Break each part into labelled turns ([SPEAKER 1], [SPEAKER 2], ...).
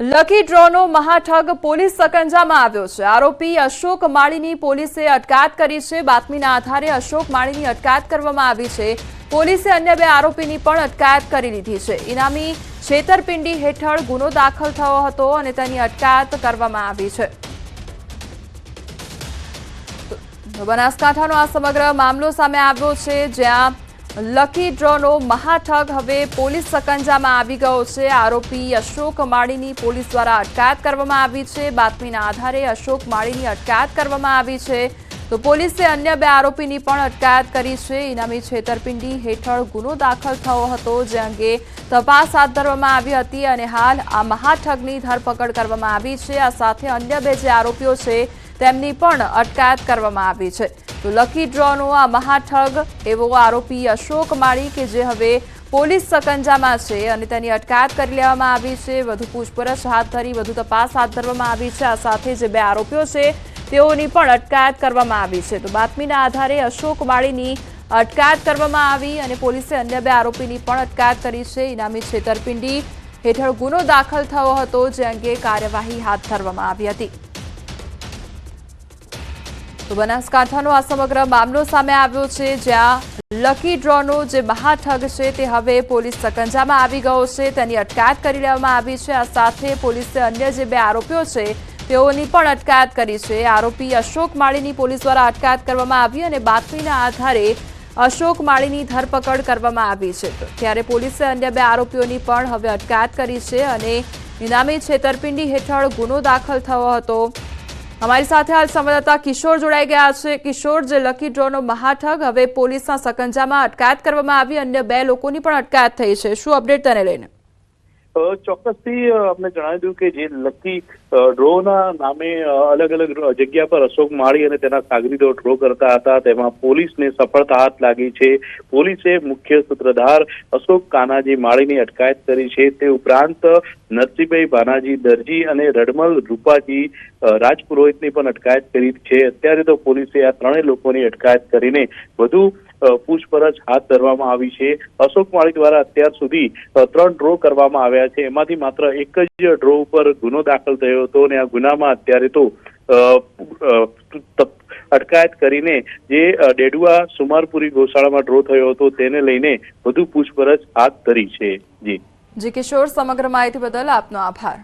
[SPEAKER 1] Lucky ડ્રોનો મહાઠગ police સકંજામાં આવ્યો છે। આરોપી અશોક માળીની પોલીસે અટકાયત કરી છે। બાતમીના આધારે અશોક માળીની અટકાયત કરવામાં આવી છે। પોલીસે અન્ય બે આરોપીની પણ અટકાયત કરી લીધી છે। ઇનામી છેતરપિંડી હેઠળ ગુનો દાખલ થયો હતો અને તેની અટકાયત કરવામાં આવી છે। બનાસકાંઠાનો આ સમગ્ર મામલો સામે આવ્યો છે, જ્યાં લકી ડ્રોનો મહાઠગ હવે પોલીસ સકંજામાં આવી ગયો છે। આરોપી અશોક માળીની પોલીસ દ્વારા અટકાયત કરવામાં આવી છે। બાતમીના આધારે અશોક માળીની અટકાયત કરવામાં આવી છે, તો પોલીસે અન્ય બે આરોપીની પણ અટકાયત કરી છે। ઇનામી છેતરપિંડી હેઠળ ગુનો દાખલ થયો હતો, જે અંગે તપાસ હાથ ધરવામાં આવી હતી અને હાલ આ મહાઠગની ધરપકડ કરવામાં આવી છે। આ સાથે અન્ય બે જે આરોપીઓ છે તેમની પણ અટકાયત કરવામાં આવી છે। તો લકી ડ્રોનો આ મહાઠગ એવો આરોપી અશોક માળી કે જે હવે પોલીસ સકંજામાં છે અને તેની અટકાયત કરી લેવામાં આવી છે। વધુ પૂછપરછ હાથ ધરી વધુ તપાસ હાથ ધરવામાં આવી છે। આ સાથે જે બે આરોપીઓ છે તેઓની પણ અટકાયત કરવામાં આવી છે। તો બાતમીના આધારે અશોક માળીની અટકાયત કરવામાં આવી અને પોલીસે અન્ય બે આરોપીની પણ અટકાયત કરી છે। ઇનામી છેતરપિંડી હેઠળ ગુનો દાખલ થયો હતો, જે અંગે કાર્યવાહી હાથ ધરવામાં આવી હતી। તો બનાસકાંઠાનો આ સમગ્ર મામલો સામે આવ્યો છે, જ્યાં લકી ડ્રોનો જે મહાઠગ છે તે હવે પોલીસ સકંજામાં આવી ગયો છે, તેની અટકાયત કરી લેવામાં આવી છે। આ સાથે પોલીસે અન્ય જે બે આરોપીઓ છે તેઓની પણ અટકાયત કરી છે। આરોપી અશોક માળીની પોલીસ દ્વારા અટકાયત કરવામાં આવી અને બાતમીના આધારે અશોક માળીની ધરપકડ કરવામાં આવી છે। ત્યારે પોલીસે અન્ય બે આરોપીઓની પણ હવે અટકાયત કરી છે અને ઇનામી છેતરપિંડી હેઠળ ગુનો દાખલ થયો હતો। हमारी સાથે हाल संवाददाता किशोर जोड़ाई गया है। किशोर, जे लकी ड्रोनो महाठग હવે પોલીસના સકંજામાં અટકાયત કરવામાં આવી, અન્ય બે લોકોની પણ અટકાયત થઈ છે, શું અપડેટ તેને લઈને?
[SPEAKER 2] ચોક્કસથી આપણે જણાવી દઉં કે જે લકી ડ્રોના નામે અલગ અલગ જગ્યા પર અશોક માળી અને તેના સાગરીતો ડ્રો કરતા હતા, તેમાં પોલીસને સફળતા હાથ લાગી છે। પોલીસે મુખ્ય સૂત્રધાર અશોક કાનાજી માળીની અટકાયત કરી છે। તે ઉપરાંત નરસિંહભાઈ ભાનાજી દરજી અને રડમલ રૂપાજી રાજપુરોહિતની પણ અટકાયત કરી છે। અત્યારે તો પોલીસે આ ત્રણેય લોકોની અટકાયત કરીને વધુ પૂછપરછ હાથ ધરવામાં આવી છે। અશોક માળી દ્વારા અત્યાર સુધી 3 ડ્રો કરવામાં આવ્યા છે, એમાંથી માત્ર એક જ ડ્રો ઉપર ગુનો દાખલ થયો હતો અને આ ગુનામાં અત્યારે તો અટકાયત કરીને જે ડેડુઆ સુમારપુરી ગૌશાળામાં ડ્રો થયો હતો તેને લઈને વધુ પૂછપરછ હાથ ધરી છે।
[SPEAKER 1] જી કિશોર, સમગ્ર માહિતી બદલ આપનો આભાર।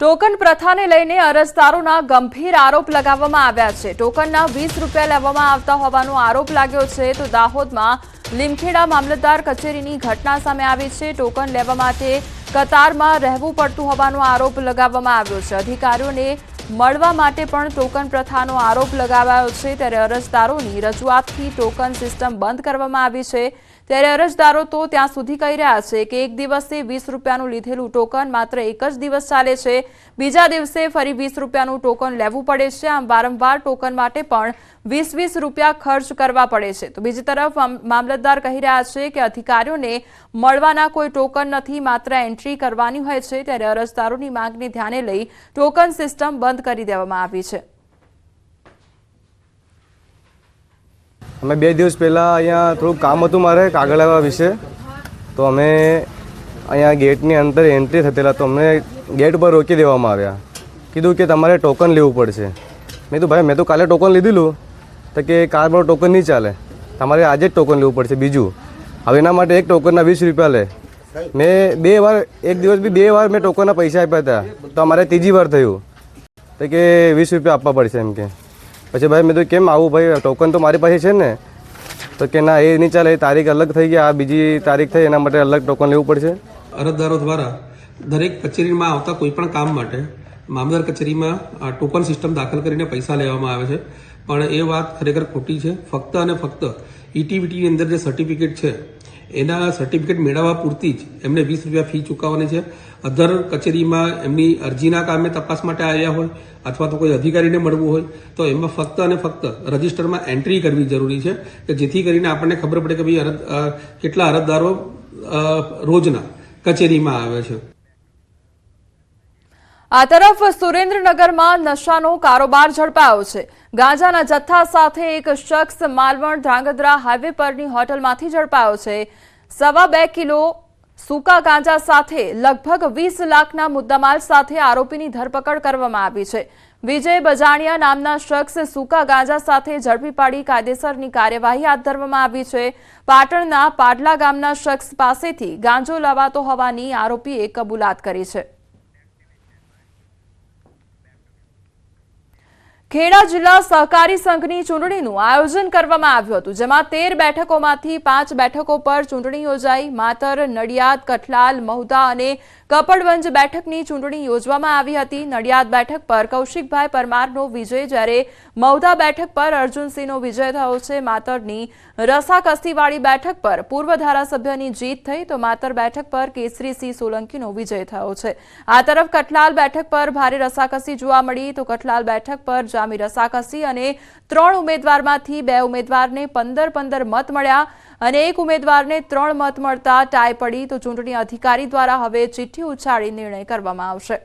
[SPEAKER 1] ટોકન પ્રથાને લઈને અરજદારોના ગંભીર આરોપ લગાવવામાં આવ્યા છે। ટોકનના 20 રૂપિયા લેવામાં આવતા હોવાનો આરોપ લાગ્યો છે। તો દાહોદમાં લીમખેડા મામલતદાર કચેરીની ઘટના સામે આવી છે। ટોકન લેવા માટે કતારમાં રહેવું પડતું હોવાનો આરોપ લગાવવામાં આવ્યો છે। અધિકારીઓને મળવા માટે પણ ટોકન પ્રથાનો આરોપ લગાવાયો છે। ત્યારે અરજદારોની રજૂઆતથી ટોકન સિસ્ટમ બંધ કરવામાં આવી છે। ત્યારે અરજદારો તો ત્યાં સુધી કહી રહ્યા છે કે એક દિવસે 20 રૂપિયાનું લીધેલું ટોકન માત્ર એક જ દિવસ ચાલે છે, બીજા દિવસે ફરી 20 રૂપિયાનું ટોકન લેવું પડે છે। આમ વારંવાર ટોકન માટે પણ 20 રૂપિયા ખર્ચ કરવા પડે છે। તો બીજી તરફ મામલતદાર કહી રહ્યા છે કે અધિકારીઓને મળવાના કોઈ ટોકન નથી, માત્ર એન્ટ્રી કરવાની હોય છે। ત્યારે અરજદારોની માંગને ધ્યાને લઈ ટોકન સિસ્ટમ બંધ કરી દેવામાં આવી છે।
[SPEAKER 3] અમે 2 દિવસ પહેલાં અહીંયા થોડુંક કામ હતું મારે કાગળ લાવવા વિશે, તો અમે અહીંયા ગેટની અંદર એન્ટ્રી થયેલા, તો અમને ગેટ પર રોકી દેવામાં આવ્યા। કીધું કે તમારે ટોકન લેવું પડશે। મેં કીધું ભાઈ મેં તો કાલે ટોકન લીધેલું, તો કે કાર પર ટોકન નહીં ચાલે, તમારે આજે જ ટોકન લેવું પડશે બીજું। હવે એના માટે એક ટોકનના 20 રૂપિયા લે। મેં 2 વાર, એક દિવસ બી 2 વાર મેં ટોકનના પૈસા આપ્યા હતા, તો અમારે ત્રીજી વાર થયું તો કે 20 રૂપિયા આપવા પડશે એમ કે। પછી ભાઈ મેં તો કેમ આવું ભાઈ, ટોકન તો મારી પાસે છે ને? તો કે ના એ નહીં ચાલે, એ તારીખ અલગ થઈ ગઈ, આ બીજી તારીખ થઈ, એના માટે અલગ ટોકન લેવું પડશે।
[SPEAKER 4] અરજદારો દ્વારા દરેક કચેરીમાં આવતા કોઈ પણ કામ માટે મામલતદાર કચેરીમાં ટોકન સિસ્ટમ દાખલ કરીને પૈસા લેવામાં આવે છે, પણ એ વાત ખરેખર ખોટી છે। ફક્ત અને ફક્ત ઇટીવીટીની અંદર જે સર્ટિફિકેટ છે એના સર્ટિફિકેટ મેળવવા પૂરતી જ એમને 20 રૂપિયા ફી ચૂકવવાની છે। અધર કચેરીમાં એમની અરજીના કામે તપાસ માટે આવ્યા હોય અથવા તો કોઈ અધિકારીને મળવું હોય તો એમાં ફક્ત અને ફક્ત રજિસ્ટરમાં એન્ટ્રી કરવી જરૂરી છે, કે જેથી કરીને આપણને ખબર પડે કે ભાઈ કેટલા અરજદારો રોજના કચેરીમાં આવે છે।
[SPEAKER 1] આ તરફ સુરેન્દ્રનગરમાં નશાનો કારોબાર ઝડપાયો છે। ગાંજાના જથ્થા સાથે એક શખ્સ માલવણ ધ્રાંગધ્રા હાઈવે પરની હોટલમાંથી ઝડપાયો છે। 2.25 કિલો સૂકા ગાંજા સાથે લગભગ 20 લાખના મુદ્દામાલ સાથે આરોપીની ધરપકડ કરવામાં આવી છે. વિજય બજાણિયા નામના શખ્સ સૂકા ગાંજા સાથે ઝડપી પાડી કાયદેસરની કાર્યવાહી હાથ ધરવામાં આવી છે. પાટણના પાડલા ગામના શખ્સ પાસેથી ગાંજો લવાતો હોવાની આરોપીએ કબૂલાત કરી છે. ખેડા જિલ્લા સહકારી સંઘની ચૂંટણીનું આયોજન કરવામાં આવ્યું હતું, જેમાં 13 બેઠકોમાંથી 5 બેઠકો પર ચૂંટણી યોજાઈ. માતર, નડિયાદ, કઠલાલ, મહુધા અને કપડવંજ બેઠકની ચૂંટણી યોજવામાં આવી હતી. નડિયાદ બેઠક પર કૌશિકભાઈ પરમારનો વિજય, જ્યારે મહુધા બેઠક પર અર્જુનસિંહનો વિજય થયો છે. માતરની રસાકસીવાળી બેઠક પર પૂર્વ ધારાસભ્યની જીત થઈ, તો માતર બેઠક પર કેસરીસિંહ સોલંકીનો વિજય થયો છે. આ તરફ કઠલાલ બેઠક પર ભારે રસાકસી જોવા મળી, તો કઠલાલ બેઠક પર જામી રસાકસી અને 3 ઉમેદવારમાંથી 2 ઉમેદવારને 15-15 મત મળ્યા અને 1 ઉમેદવારને 3 મત મળતા ટાઈ પડી. તો ચૂંટણી અધિકારી દ્વારા હવે ચિઠ્ઠી ઉછાળી નિર્ણય કરવામાં આવશે.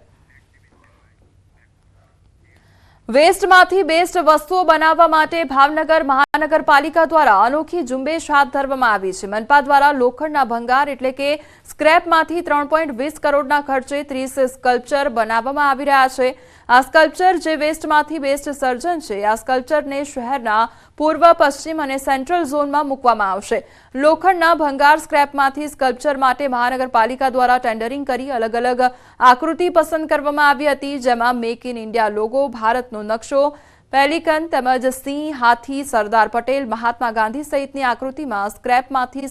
[SPEAKER 1] વેસ્ટમાંથી બેસ્ટ વસ્તુઓ બનાવવા માટે ભાવનગર મહાનગરપાલિકા દ્વારા અનોખી ઝુંબેશ હાથ ધરવામાં આવી છે. મનપા દ્વારા લોખંડના ભંગાર એટલે કે સ્ક્રેપમાંથી 3.20 કરોડના ખર્ચે 30 સ્કલ્પચર બનાવવામાં આવી રહ્યા છે. આ સ્કલ્પચર જે વેસ્ટમાંથી બેસ્ટ સર્જન છે, આ સ્કલ્પચરને શહેરના પૂર્વ, પશ્ચિમ અને સેન્ટ્રલ ઝોનમાં મૂકવામાં આવશે. લોખંડના ભંગાર સ્ક્રેપમાંથી સ્કલ્પચર માટે મહાનગરપાલિકા દ્વારા ટેન્ડરિંગ કરી અલગ અલગ આકૃતિ પસંદ કરવામાં આવી હતી, જેમાં મેક ઇન ઇન્ડિયા લોગો, ભારતનો નકશો, પેલિકન તેમજ સિંહ, હાથી, સરદાર પટેલ, મહાત્મા ગાંધી સહિતની આકૃતિમાં સ્ક્રેપમાંથી